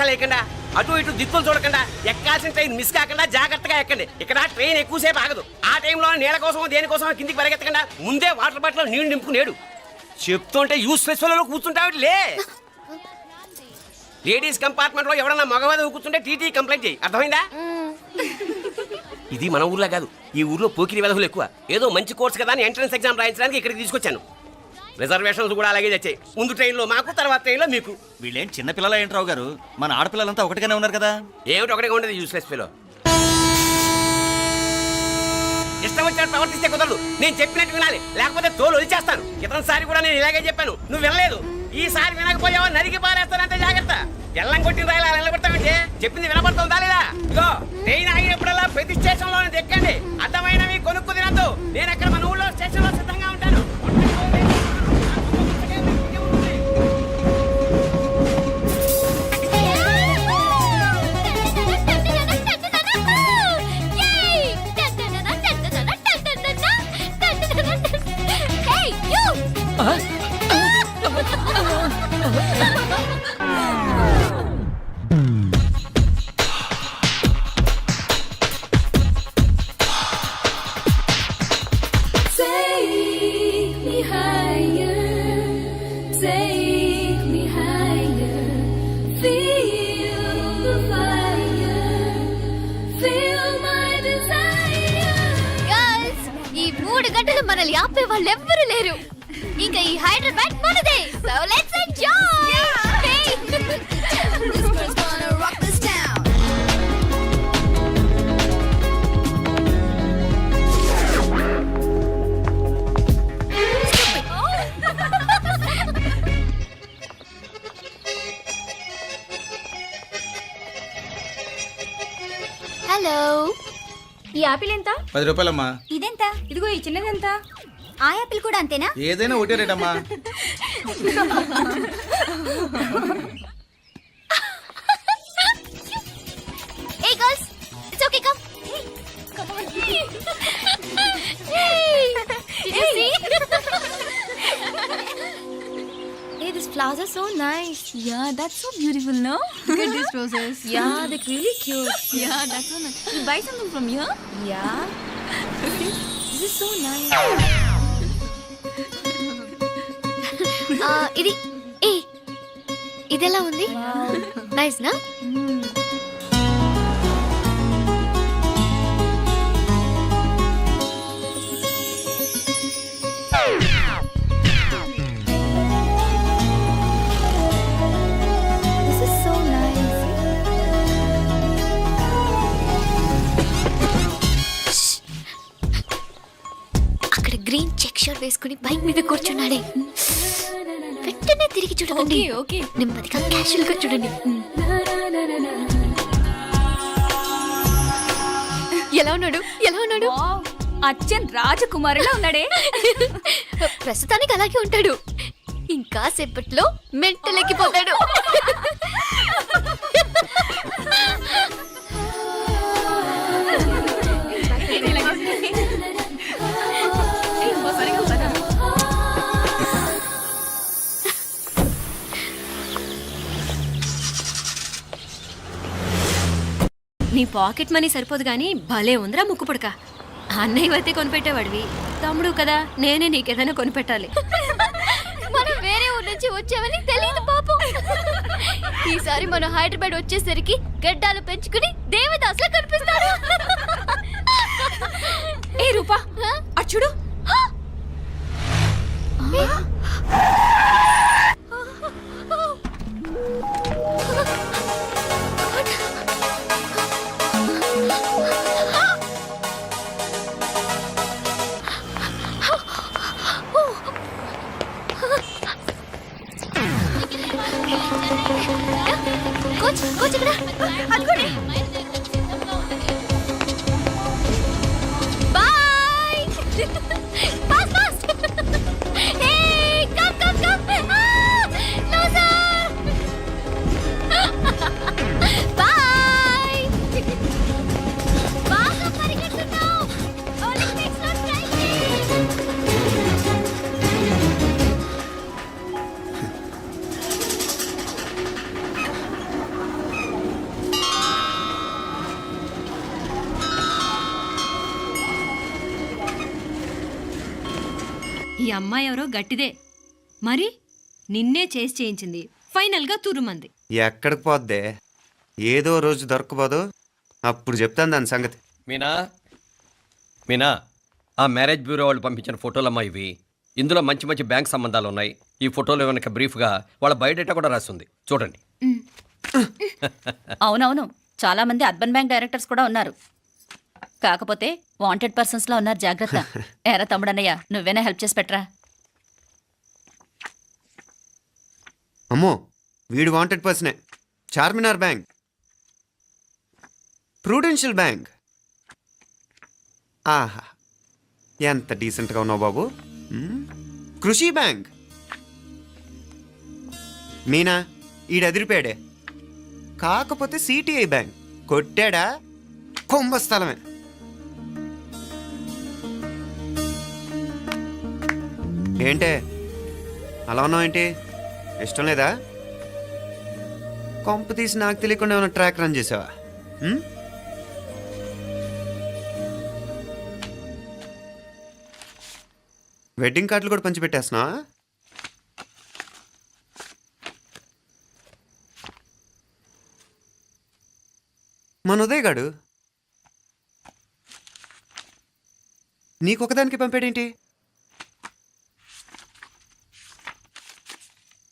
లేకుండా అటు ఇటు దిక్కులు చూడకుండా ఎక్కాల్సిన ట్రైన్ మిస్ కాకుండా జాగ్రత్తగా ఎక్కండి. ఇక్కడ ట్రైన్ ఎక్కువసేపు ఆగదు. ఆ టైంలో నీళ్ళ కోసం దేనికోసం కిందికి పరిగెత్తకుండా ముందే వాటర్ బాటిల్ నీళ్లు నింపుకునేడు. చెప్తుంటే యూస్లెస్ లో కూర్చుంటావు లే. లేడీస్ కంపార్ట్మెంట్ లో ఎవరన్నా మగవాది కూర్చుంటే టీటీ కంప్లైంట్ చేయి. అర్థమైందా? ఇది మన ఊర్లో కాదు, ఈ ఊర్లో పోకిరి వెధవులు ఎక్కువ. ఏదో మంచి కోర్స్ కదా అని ఎంట్రన్స్ ఎగ్జామ్ రాయించడానికి ఇక్కడికి తీసుకొచ్చాను. రిజర్వేషన్స్ కూడా అలాగే తెచ్చాయి. ముందు ట్రైన్లో మాకు, తర్వాత ట్రైన్లో మీకు. వీళ్ళేం చిన్న పిల్లలు ఏంటి రావు గారు? మన ఆడపిల్లలంతా ఒకటిగానే ఉన్నారు కదా. ఏమిటి ఒకటిగా ఉండేది యూస్లెస్ ఫెలో. ఇష్టం వచ్చినట్టు ప్రవర్తిస్తే కుదరదు. నేను చెప్పినట్టు వినాలి, లేకపోతే తోలు వచ్చేస్తాను. క్రితంసారి కూడా నేను ఇలాగే చెప్పాను, నువ్వు వినలేదు. ఈసారి వినకపోయావో నరికి పారేస్తానంటే జాగ్రత్త. ఎల్లం కొట్టిన రాయిలా నిలబడతామంటే చెప్పింది వినపడుతుందా లేదా? ఇగో ట్రైన్ ఆగినప్పుడల్లా ప్రతి స్టేషన్ లో ఎక్కండి. అర్థమైనవి కొనుక్కు తినద్దు. నేను అక్కడ మన ఊళ్ళో స్టేషన్ లో సిద్ధంగా ఉంటాను. మనల్ని ఆపే వాళ్ళు ఎవ్వరూ లేరు. ఇంకా ఈ హైదరాబాద్ మనదే. So let's enjoy. హలో, ఈ యాపిల్ ఎంత? 10 రూపాయలమ్మా. ఇదెంత? ఇదిగో ఈ చిన్నది ఎంత? ఆ యాపిల్ కూడా అంతేనా? ఏదైనా ఒకటే రేట్ అమ్మా. Hey girls, it's okay, come. Come on. Hey, did you see? Hey, these flowers are so nice. Yeah, that's so beautiful, no? Look at these roses. Yeah, they're really cute. Yeah, that's so nice. You buy something from here? Yeah. This is so nice. ఇది ఇదెలా ఉంది? Nice నా? Green check shirt వేసుకుని bike మీద కూర్చున్నాడే. వెంటనే తిరిగి చూడండి. Okay, నెమ్మదిగా క్యాషువల్ గా చూడండి. ఎలా ఉన్నాడు? ఎలా ఉన్నాడు? అచ్చన్ రాజకుమారిలా ఉన్నాడే. ప్రస్తుతానికి అలాగే ఉంటాడు. ఇంకా సేపట్లో మెంటలెక్కిపోతాడు. నీ పాకెట్ మనీ సరిపోదు గానీ భలే ఉందిరా ముక్కు పుడక. అన్నయ్య అయితే కొనిపెట్టేవాడివి, తమ్ముడు కదా నేనే నీకేదైనా కొనిపెట్టాలి. మనం వేరే ఊరు నుంచి వచ్చామని తెలియదు పాపం. ఈసారి మనం హైదరాబాద్ వచ్చేసరికి గడ్డాలు పెంచుకుని దేవదాసులా కనిపిస్తాడు. ఏ రూపా, అటు చూడు. కోచ్ ఇక్కడ అనుకోండి. Boy. Fast fast. Hey come come come. No sir. Boy. బాగా పరిగెడుతున్నావు. ఒలింపిక్స్ లో ట్రై చేయి. ఈ అమ్మాయి ఎవరో గట్టిదే మరి నిన్నే చేసి చేయించింది ఫైనల్గా తురుమంది. ఎక్కడికి పోద్దే? ఏదో రోజు దొరకపోదు, అప్పుడు చెప్తాను దాని సంగతి. మీనా మీనా, ఆ మ్యారేజ్ బ్యూరో వాళ్ళు పంపించిన ఫోటోలమ్మా ఇవి. ఇందులో మంచి మంచి బ్యాంక్ సంబంధాలు ఉన్నాయి. ఈ ఫోటోలు వెనక బ్రీఫ్గా వాళ్ళ బయోడేటా కూడా రాస్తుంది, చూడండి. అవునవును, చాలా మంది అర్బన్ బ్యాంక్ డైరెక్టర్స్ కూడా ఉన్నారు. కాకపోతే వాంటెడ్ పర్సన్స్ లో ఉన్నారు, జాగ్రత్త. ఎరా తమ్ముడన్నయ్య, నువ్వేనా హెల్ప్ చేసి పెట్టరా? అమ్మో, వీడు వాంటెడ్ పర్సనే. Charminar bank, prudential bank. ఆహా, ఎంత డీసెంట్గా ఉన్నావు బాబు. కృషి బ్యాంక్. మీనా, ఈడెదిరిపాడే. కాకపోతే సిటిఐ బ్యాంక్ కొట్టాడా కుంభస్థలమే. ఏంటే అలా ఉన్నావు? ఏంటి ఇష్టం లేదా? కొంప తీసి నాకు తెలియకుండా ఏమైనా ట్రాక్ రన్ చేసావా? వెడ్డింగ్ కార్డులు కూడా పంచిపెట్టేస్తున్నావా? మన ఉదయ్ గాడు నీకొకదానికి పంపాడేంటి?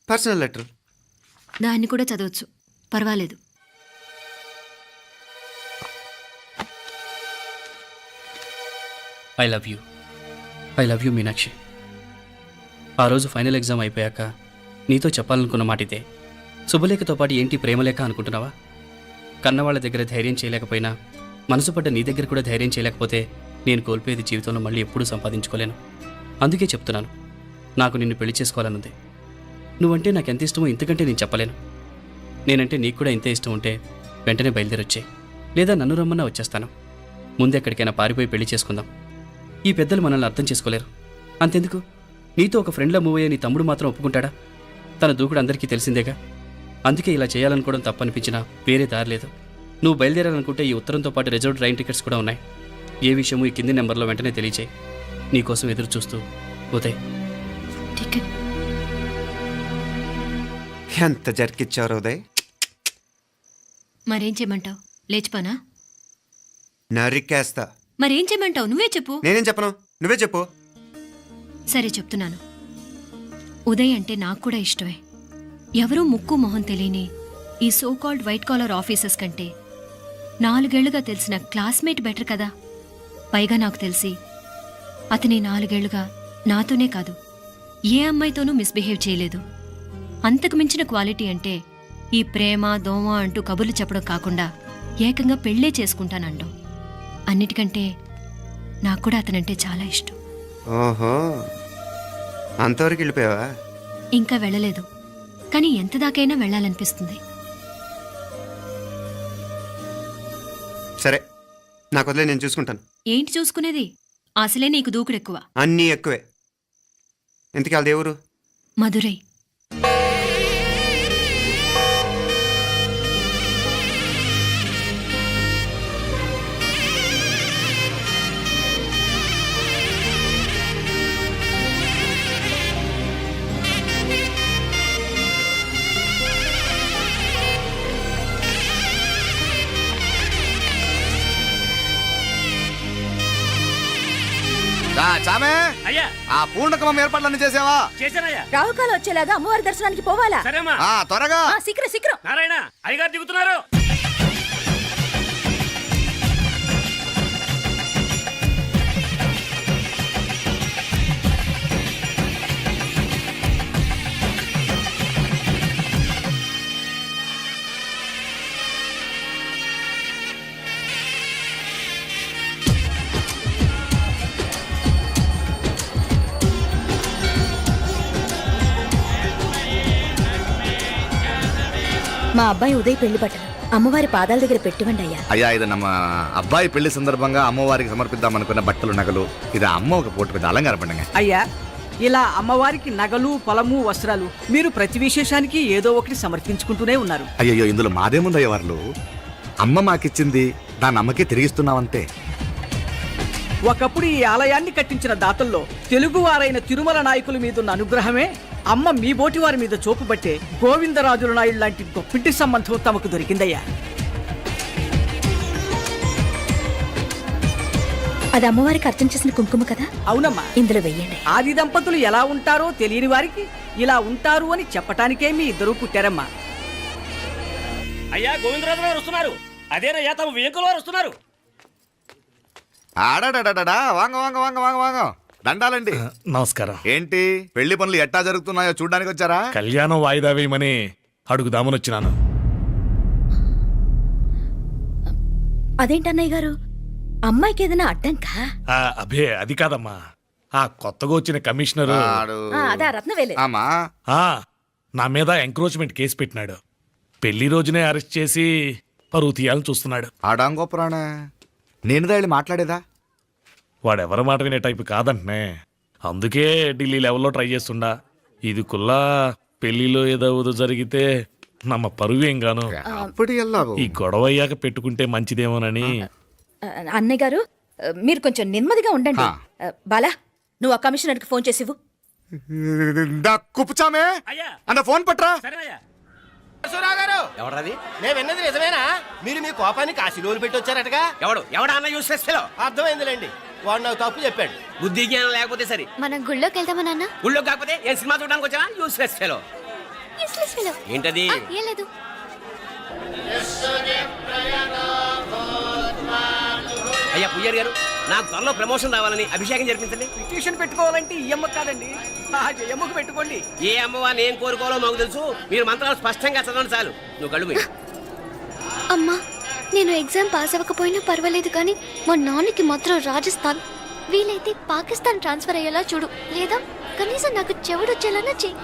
Personal letter. దాన్ని కూడా చదవచ్చు, పర్వాలేదు. I love you Meenakshi. ఆ రోజు ఫైనల్ ఎగ్జామ్ అయిపోయాక నీతో చెప్పాలనుకున్న మాట ఇదే. శుభలేఖతో పాటు ఏంటి ప్రేమలేఖ అనుకుంటున్నావా? కన్నవాళ్ళ దగ్గర ధైర్యం చేయలేకపోయినా మనసు పడ్డ నీ దగ్గర కూడా ధైర్యం చేయలేకపోతే నేను కోల్పోయేది జీవితంలో మళ్ళీ ఎప్పుడూ సంపాదించుకోలేను. అందుకే చెప్తున్నాను, నాకు నిన్ను పెళ్లి చేసుకోవాలనుంది. నువ్వంటే నాకు ఎంత ఇష్టమో ఇంతకంటే నేను చెప్పలేను. నేనంటే నీకు కూడా ఇంతే ఇష్టం ఉంటే వెంటనే బయలుదేరొచ్చాయి, లేదా నన్ను రమ్మన్నా వచ్చేస్తాను. ముందు ఎక్కడికైనా పారిపోయి పెళ్లి చేసుకుందాం. ఈ పెద్దలు మనల్ని అర్థం చేసుకోలేరు. అంతెందుకు, నీతో ఒక ఫ్రెండ్లా మూవ్ అయ్యే నీ తమ్ముడు మాత్రం ఒప్పుకుంటాడా? తన దూకుడు అందరికీ తెలిసిందేగా. అందుకే ఇలా చేయాలనుకోవడం తప్పనిపించినా వేరే దారి లేదు. నువ్వు బయలుదేరాలనుకుంటే ఈ ఉత్తరంతో పాటు రిజర్వ్ ట్రైన్ టికెట్స్ కూడా ఉన్నాయి. ఏ విషయమూ ఈ కింది నెంబర్లో వెంటనే తెలియచేయి. నీకోసం ఎదురు చూస్తూ ఉదయ్. టికెట్ ఎంత జరికిచ్చారు ఉదయ్. మరేం చేయమంటావు? లేచిపోనా? నరికేస్తా. మరేం చేయమంటావు? నువ్వే చెప్పు. నేనేం చెప్పను, నువ్వే చెప్పు. సరే చెప్తున్నాను. ఉదయ్ అంటే నాకు కూడా ఇష్టమే. ఎవరూ ముక్కు మొహం తెలియని ఈ so called white collar officers కంటే 4 ఏళ్లుగా తెలిసిన క్లాస్మేట్ బెటర్ కదా. పైగా నాకు తెలిసి అతని 4 ఏళ్లుగా నాతోనే కాదు ఏ అమ్మాయితోనూ మిస్బిహేవ్ చేయలేదు. అంతకు మించిన క్వాలిటీ అంటే ఈ ప్రేమ దోమ అంటూ కబుర్లు చెప్పడం కాకుండా ఏకంగా పెళ్ళే చేసుకుంటానండం. అన్నిటికంటే నాకు కూడా అతనంటే చాలా ఇష్టం. ఓహో, అంతవరకు వెళ్ళిపోయావా? ఇంకా వెళ్ళలేదు, కానీ ఎంత దాకైనా వెళ్ళాలనిపిస్తుంది. సరే, నాకు వదిలే, నేను చూసుకుంటాను. ఏంటి చూసుకునేది? అసలే నీకు దూకుడెక్కువ. అన్నీ ఎక్కువే. ఇంతకీ వాళ్ళ దేవురు? మధురై. చామే, అయ్యా, ఆ పూర్ణకమం ఏర్పాట్లన్నీ చేసావా? చేశానయ్యా. రాహుకాలం వచ్చేలాగా అమ్మవారి దర్శనానికి పోవాలా? సరేమ్మా. త్వరగా. శీఘ్రం. నారాయణ, అయ్యగారు దిగుతున్నారు. మా అబ్బాయి ఉదయ్ పెళ్లి బట్టలు అమ్మవారి పాదాల దగ్గర పెట్టివండి అయ్యా. అయ్యా, ఇది నమ్మ అబ్బాయి పెళ్లి సందర్భంగా అమ్మవారికి సమర్పిద్దాం అనుకున్న బట్టలు నగలు. ఇది అమ్మ ఒక పూట పెద్ద అలంకార పండుగ. అయ్యా, ఇలా అమ్మవారికి నగలు పొలము వస్త్రాలు మీరు ప్రతి విశేషానికి ఏదో ఒకటి సమర్పించుకుంటూనే ఉన్నారు. అయ్యో, ఇందులో మాదేముందయ్య వాళ్ళు. అమ్మ మాకిచ్చింది దాన్ని అమ్మకే తిరిగిస్తున్నామంతే. ఒకప్పుడు ఈ ఆలయాన్ని కట్టించిన దాతల్లో తెలుగువారైన తిరుమల నాయకుల మీదున్న అనుగ్రహమే అమ్మ మీ బోటి వారి మీద చూపుబట్టే గోవిందరాజుల నాయుడు లాంటి గొప్పింటి సంబంధం తమకు దొరికిందయ్యా. అది అమ్మవారికి అర్చన చేసిన కుంకుమ కదా? అవునమ్మా. ఇందులో వెయ్యండి. ఆది దంపతులు ఎలా ఉంటారో తెలియని వారికి ఇలా ఉంటారు అని చెప్పటానికే మీ ఇద్దరూ పుట్టారమ్మా. అయ్యా గోవిందరాజు గారు వస్తున్నారు. అదేనయ్యా తమ వెంకుల వారు వస్తున్నారు. ఆడాడా వాంగ వాంగ వాంగ వాంగ వాంగ దండాలండి. నమస్కారం. ఏంటి పెళ్లి పనులు ఎట్టా జరుగుతున్నాయో చూడడానికి వచ్చారా? కళ్యాణం వాయిదా వేయమని అడుగుదామని వచ్చినాను. అదేంటన్నయ్య గారు, అమ్మాయికి ఏదైనా అడ్డంకా? అభే అది కాదమ్మా, ఆ కొత్తగా వచ్చిన కమిషనరు అదే రత్నవేలే. ఆమా నా మీద ఎంక్రోచ్మెంట్ కేసు పెట్టినాడు. పెళ్లి రోజునే అరెస్ట్ చేసి పరువు తీయాలని చూస్తున్నాడు. ఆడాంగో పురాణ నేనుదా వెళ్ళి మాట్లాడేదా? వాడెవరి మాట వినే టైపు కాదంటనే. అందుకే ఢిల్లీ లెవెల్లో ట్రై చేస్తుండా. ఇది కుల్లా పెళ్లిలో ఏదో జరిగితే నమ్మ పరువేం గాను. అప్పుడు ఈ గొడవ అయ్యాక పెట్టుకుంటే మంచిదేమోనని. అన్నయ్య గారు మీరు కొంచెం నెమ్మదిగా ఉండండి. బాలా, నువ్వు ఆ కమిషనర్కి ఫోన్ చేసివు. కుప్పుచామే అన్న ఫోన్ పట్రా. ఎవరది? నేను విన్నది నిజమేనా? మీరు మీ కోపానికి కాశీలోలు పెట్టి వచ్చారటగా? ఎవడా అన్న యూస్లెస్ ఫెలో? అర్థమైందిలేండి, వాడు నాకు తప్పు చెప్పాడు. బుద్ధి జ్ఞానం లేకపోతే సరే. మనం గుళ్ళోకి వెళ్దామా నాన్న? ఊళ్ళో కాకపోతే ఏం సినిమా చూడడానికి వచ్చావా? Useless fellow. ఏంటది? ఏం లేదు. అయ్యా పుయ్యర్ గారు, నాకు త్వరలో ప్రమోషన్ రావాలని అభిషేకం జరిపించండి. పిటిషన్ పెట్టుకోవాలంటే ఈ అమ్మ కాదండి, ఆ జయమ్మకు పెట్టుకోండి. ఏ అమ్మవారిని ఏం కోరుకోవాలో మాకు తెలుసు. మీరు మంత్రాలు స్పష్టంగా చదవండి చాలు. నువ్వు కళ్ళు మూయి. అమ్మా, నేను ఎగ్జామ్ పాస్ అవ్వకపోయినా పర్వాలేదు, కానీ మా నాన్నకి మాత్రం రాజస్థాన్, వీలైతే పాకిస్తాన్ ట్రాన్స్ఫర్ అయ్యేలా చూడు. లేదా కనీసం నాకు చెవుడొచ్చేలా చెయ్యి.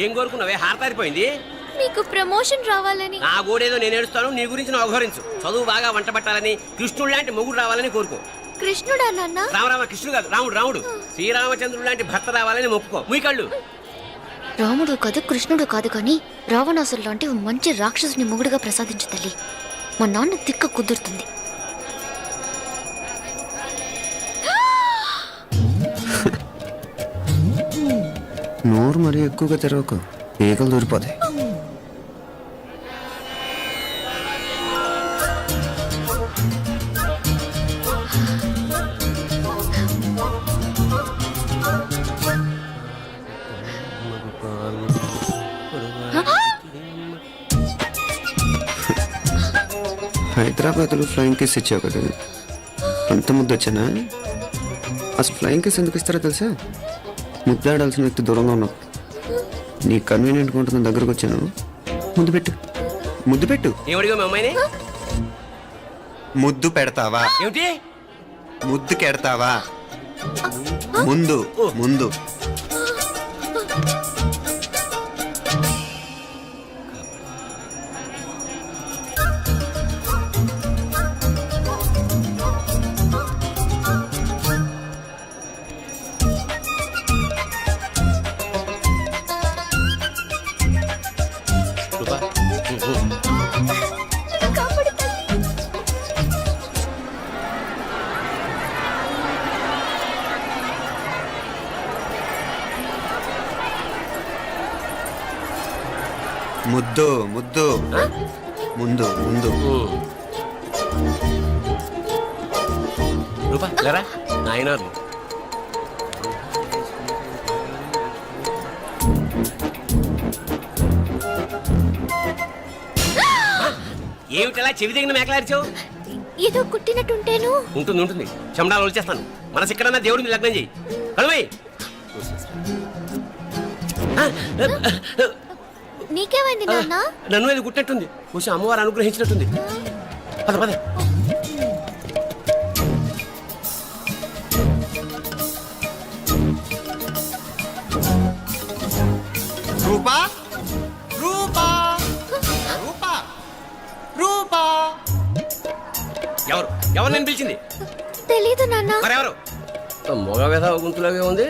ఏం కోరుకున్నావే? హారతారిపోయింది. మీకు ప్రమోషన్ రావాలని. నా గోడేదో నేను ఏడుస్తాను, నీ గురించి నువ్వు అవహరించు. చదువు బాగా వంట పట్టాలని, కృష్ణుడు లాంటి మొగుడు రావాలని కోరుకో. కృష్ణుడా నాన్న? రామరామ కృష్ణుడు కాదు, రాముడు. శ్రీరామచంద్రుడు లాంటి భర్త రావాలని మొక్కుకో. ముయ్యి కళ్ళు. రాముడు కాదు, కృష్ణుడు కాదు, కానీ రావణాసురు లాంటి మంచి రాక్షసుని మొగుడుగా ప్రసాదించు తల్లి. మా నాన్న తిక్క కుదురుతుంది. నోరు మరీ ఎక్కువగా తెరవకు, ఈగలు దూరిపోతాయి. హైదరాబాద్లో ఫ్లయింగ్ కేస్ ఇచ్చావు కదా, అంత ముద్దు వచ్చానా? అసలు ఫ్లయింగ్ కేస్ ఎందుకు ఇస్తారో తెలుసా? ముద్దాడాల్సిన వ్యక్తి దూరంగా ఉన్నావు. నీ కన్వీనియంట్గా ఉంటుంది, దగ్గరకు వచ్చాను. ముద్దు పెట్టు. ఏమడిగా మీ అమ్మాయిని? ముద్దు పెడతావా? ఏమిటి? ముద్దు కెడతావా? ముందు ముందు. ముద్దు ముద్దు ముందు ముందు. రూపా లేరా నాయనారు. ఏమిటలా చెవి దగ్గర మేకలారిచావు? ఏదో కుట్టినట్టుంటేను. ఉంటుంది. చెమడాలు వచ్చేస్తాను. మనసు ఎక్కడన్నా దేవుడిని లగ్నం చేయి. కలువై. నీకేమైంది నాన్న? నన్ను ఇది గుట్టినట్టుంది. బహుశా అమ్మవారు అనుగ్రహించినట్టుంది. పద పద. రూపా రూపా రూపా రూపా. ఎవరు నేను పిలిచింది? తెలీదు నాన్న. మరెవరు? మొగ వేధ గుంతులాగే ఉంది.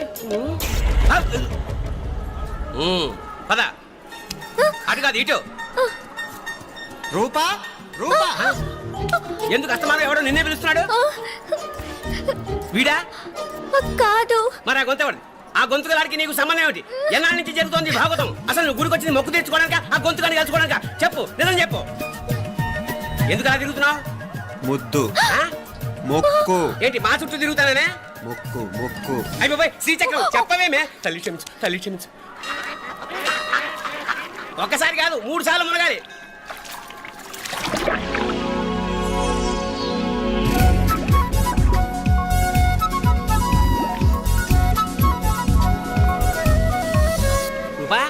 పద. అటు కాదు ఇటు. రూపా రూపా ఎందుకు అస్తమానం ఎవడో నిన్నే పిలుస్తున్నాడు? వీడా? కాదు. మరి ఆ గొంతు ఆ గొంతుగాడికి నీకు సంబంధం ఏమిటి? ఎన్నాళ్ళ నుంచి జరుగుతోంది భాగవతం? అసలు నువ్వు గుడికి వచ్చింది మొక్కు తీర్చుకోవడానిక, ఆ గొంతుగాని కలుసుకోవడానిక? చెప్పు, నిజం చెప్పు. ఎందుకు అలా తిరుగుతున్నావు? ముద్దు మొక్కు. ఏంటి మా చుట్టూ తిరుగుతానే? మొక్కు మొక్కు. అయిపోయి శ్రీచక్రం చెప్పవేమే. తల్లి క్షమించు, తల్లి క్షమించు. ఒక్కసారి కాదు 3 సార్లు మునగాలి. రూపా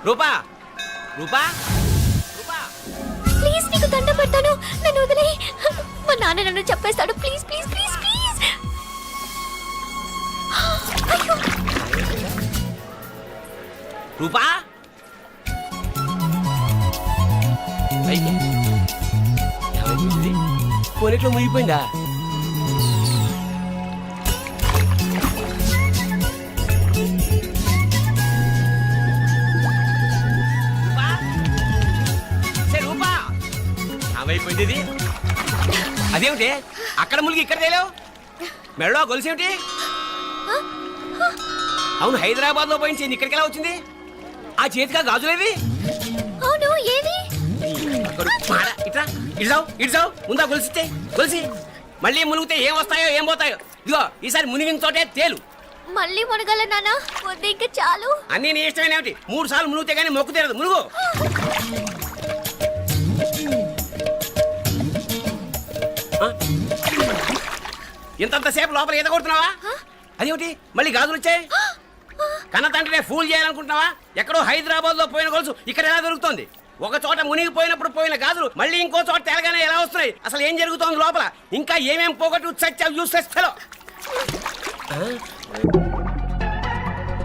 రూపా రూపా రూపా ప్లీజ్ నీకు దండ పెడతాను, నన్ను వదిలే. మా నాన్న నన్ను చెప్పేస్తాడు. Please please please please. అయ్యో. రూపా కొనిట్లో మునిగిపోయిందా? రూపా ఏమైపోయింది ఇది? అదేమిటి అక్కడ మునిగి ఇక్కడ తేలేవు? మెడలో గొలుసేమిటి? అవును, హైదరాబాద్ లో పోయించి ఇక్కడికి ఎలా వచ్చింది? ఆ చేతిగా గాజులేవి? అవును, ఏవి? ఇట్రా ఇడ్సావు ఇడ్సావు. ముందా గొలిసితే గొలిసి మళ్ళీ మునిగితే ఏం వస్తాయో ఏం పోతాయో. ఇదిగో ఈసారి మునిగిన తోటే తేలు. మళ్ళీ మునగల నాన్న, వద్దు ఇంకా చాలు. అన్నీ నీ ఇష్టమైన ఏమిటి? 3 సార్లు మునిగితే కానీ మొక్కు తీరదు. మునుగు. ఇంతంతసేపు లోపల ఈత కొడుతున్నావా? అదేమిటి మళ్ళీ గాజులు వచ్చాయి? కన్న తండ్రినే ఫూల్ చేయాలనుకుంటున్నావా? ఎక్కడో హైదరాబాద్ లో పోయిన గొలుసు ఇక్కడ ఎలా దొరుకుతుంది? ఒక చోట మునిగిపోయినప్పుడు పోయిన గాజులు మళ్ళీ ఇంకో చోట తేలగానే ఎలా వస్తున్నాయి? అసలు ఏం జరుగుతోంది లోపల? ఇంకా ఏమేం పోగొట్టు చచ్చావు యూస్లెస్ ఫెలో.